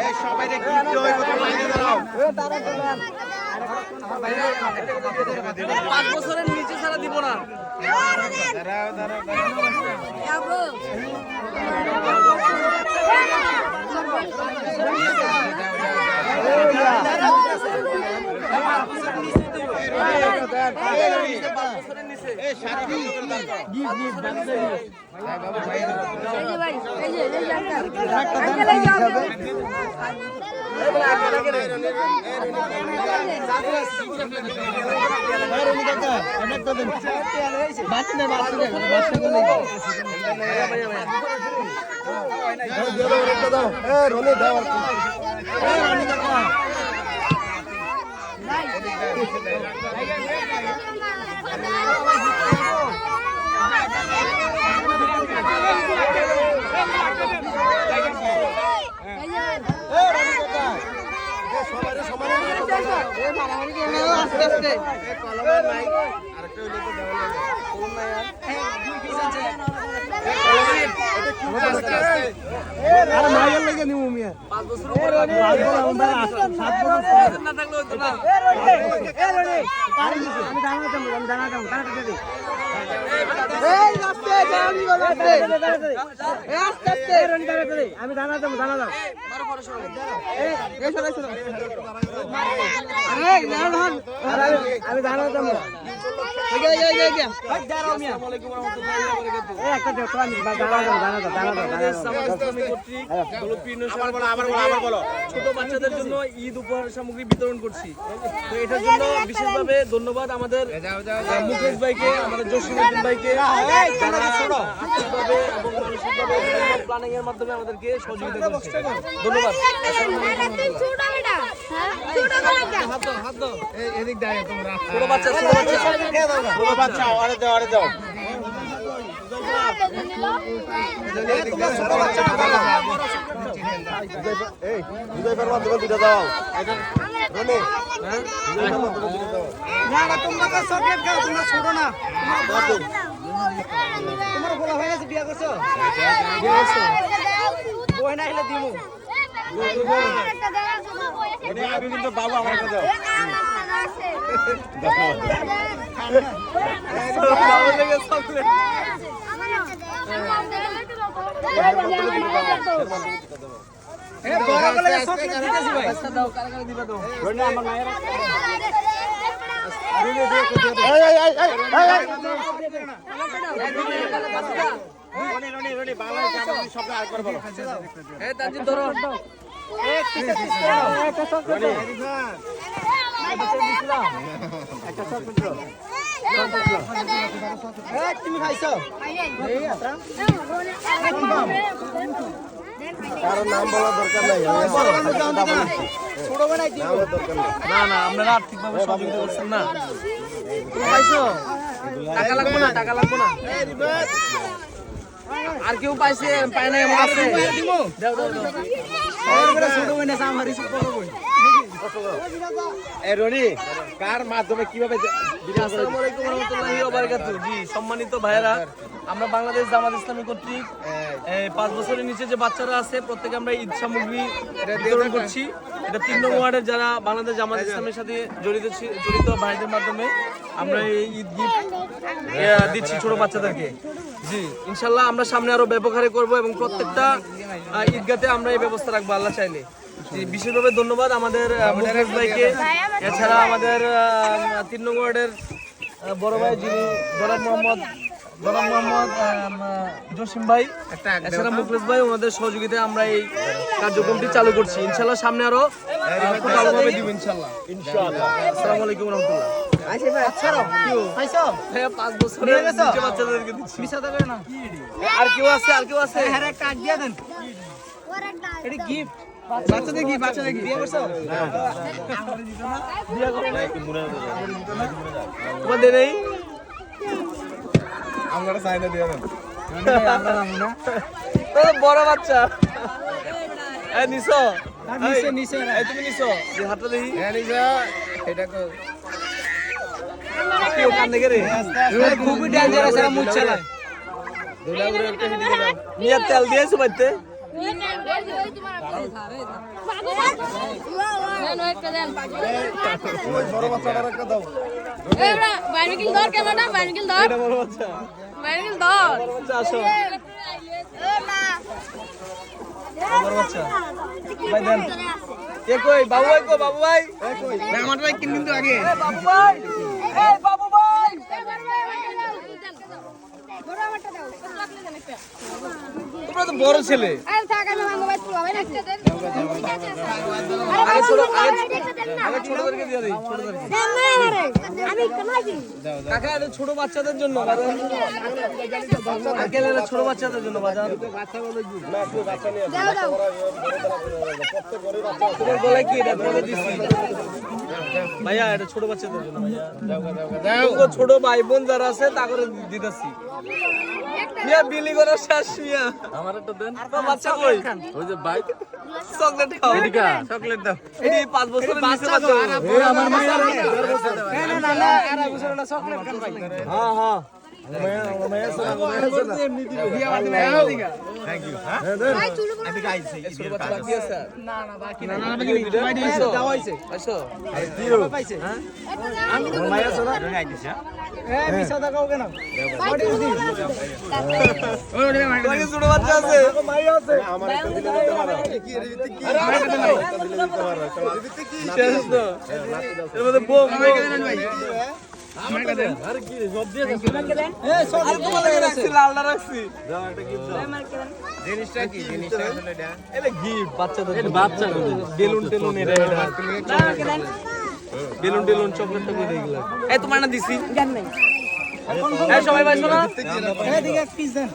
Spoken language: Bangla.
এই সবাই রে গিফট দেওয়ার কথা লাইনে দাঁড়াও। 5 বছরের নিচে ছাড়া দিব না। দাঁড়াও দাঁড়াও আমি জানা যাবো ছোট বাচ্চাদের জন্য ঈদ উপহার সামগ্রী বিতরণ করছি। তো এটার জন্য বিশেষভাবে ধন্যবাদ আমাদের মুকেশ ভাইকে, আমাদের জসিমউদ্দিন ভাইকে, আর্থিকভাবে এবং মানসিকভাবে প্ল্যানিং এর মাধ্যমে আমাদেরকে সহযোগিতা করছে। ধন্যবাদ। ছোট বাচ্চা কিন্তু বাবু আমার কাছে তুমি খাইছো কারো নাম বলার দরকার নাই। না না, আপনারা আর্থিকভাবে সহযোগিতা করছেন না। পাইছো? টাকা লাগবে না, টাকা লাগবে না। আর কেউ পাইছে পায় না এমন আছে? দাও দাও দাও। রনি কার মাধ্যমে কিভাবে আসসালামু আলাইকুম ওয়া রাহমাতুল্লাহি ওয়া বারাকাতুহু। জি সম্মানিত ভাইয়েরা, আমরা বাংলাদেশ জামাত ইসলামী কর্তৃক 5 বছরের নিচে যে বাচ্চারা আছে প্রত্যেকে আমরা ঈদ সামগ্রী বিতরণ করছি। এটা 3 নং ওয়ার্ডের যারা বাংলাদেশ জামাত ইসলামের সাথে জড়িত ভাইদের মাধ্যমে আমরা এই ঈদ গিফট দিচ্ছি ছোট বাচ্চাদেরকে। জি ইনশাল্লাহ আমরা সামনে আরো ব্যাপক হারে করবো এবং প্রত্যেকটা ঈদগাতে আমরা এই ব্যবস্থা রাখবো আল্লাহ চাইলে। বিশেষভাবে ধন্যবাদ আমাদের মুকেশ ভাইকে, এছাড়া আমাদের 3 নং ওয়ার্ডের বড় ভাই যিনি জনাব মোহাম্মদ জসিম ভাই, এছাড়া মুকেশ ভাই, ওনাদের সহযোগিতায় আমরা এই কার্যক্রমটি চালু করছি। ইনশাল্লাহ সামনে আরো খুব ভালোভাবে দিব ইনশাল্লাহ। আসসালামু আলাইকুম রহমতুল্লাহ। 5 বছরের নিচে বাচ্চাদেরকে দিচ্ছি। আর কেউ আছে? আর কেউ আছে? বাচ্চাদের কি বিয়ে করছো? তোমাদের এই আমরা চাইনা দিয়ে দেন বড় বাচ্চা নিছো? নিচে তুমি নিছো? যে হাতটা দেখি খুবই ডেঞ্জারাস, এরা মুখ চালায়। মিয়া তেল দিয়েছো বাড়িতে? বড় বাচ্চাটার একটা দাও। বাইরেকিল দর ক্যামেরা বাইরেকিল দর এটা বড় বাচ্চা বাইরেকিল দর বড় বাচ্চা আসো বড় বাচ্চা ভাই দেন কে কই বাবু ভাই কো বাবু ভাই আমার ভাই কিন কিন্তু আগে এ বাবু ভাই এ বাবু ভাই বড় আমারটা দাও লাগলে দেন একটা তোমরা তো বড় ছেলে আরে থাক আমি ভাঙবো ভাই তুই না একটা দেন আগে ছোট আগে ছোটদেরকে দিয়ে দেই ছোটদেরকে দেন না আরে আমি কমাই দিই কাকা এটা ছোট বাচ্চাদের জন্য বাজান আঙ্কেল এটা ছোট বাচ্চাদের জন্য বাজান দাও দাও তোমার গলায় কি এটা বলে দিছি ভাইয়া এটা ছোট বাচ্চাদের জন্য ভাইয়া দাও ছোট ভাই বোন যারা আছে তা করে দিতেছি মিয়া বিলি করে শেষ মিয়া আমার একটা দেন আর বাচ্চা কই ওই যে বাইক চকলেট খাও এদিকে চকলেট দাও এই 5 বছরের নিচে বাচ্চা এই আমার মাইয়া না না আর বুঝছ না চকলেট খান ভাই হ্যাঁ হ্যাঁ ভাই চুল করে ছোট বাচ্চা বাকি আছে না না বাকি না না বাকি তোমাই দিয়েছে দাও হইছে আসো পাইছে হ্যাঁ মায়া সোনা রঙ আইতেছে এ মিছা দাও কেন ভাই চুল করে ওই ওরে মাই তোমাকে ছোট বাচ্চা আছে মাইয়া আছে আমার একটা দিলে দিতে পারো কি এর ভিতরে কি আরে আমার কাছে নাই একটা দিলে দিতে পারো এর ভিতরে কি শেষ তো এর মধ্যে বোম আমার কাছে নাই ভাই আমার কাছে আরে কি সব দিয়ে দাও এ সব আর তোমাকে রাখছি লালটা রাখছি দাও একটা গিফট দাও জিনিসটা কি জিনিসটা আসলে এটা এটা গিফট বাচ্চাদের এটা বাচ্চা বেলুন টেলুন এটা বেলুন টেলুন চকলেট টকলেট এগুলো এই তোমার না দিছি জান নাই এই সবাই পাইছো না এদিকে পিস দেন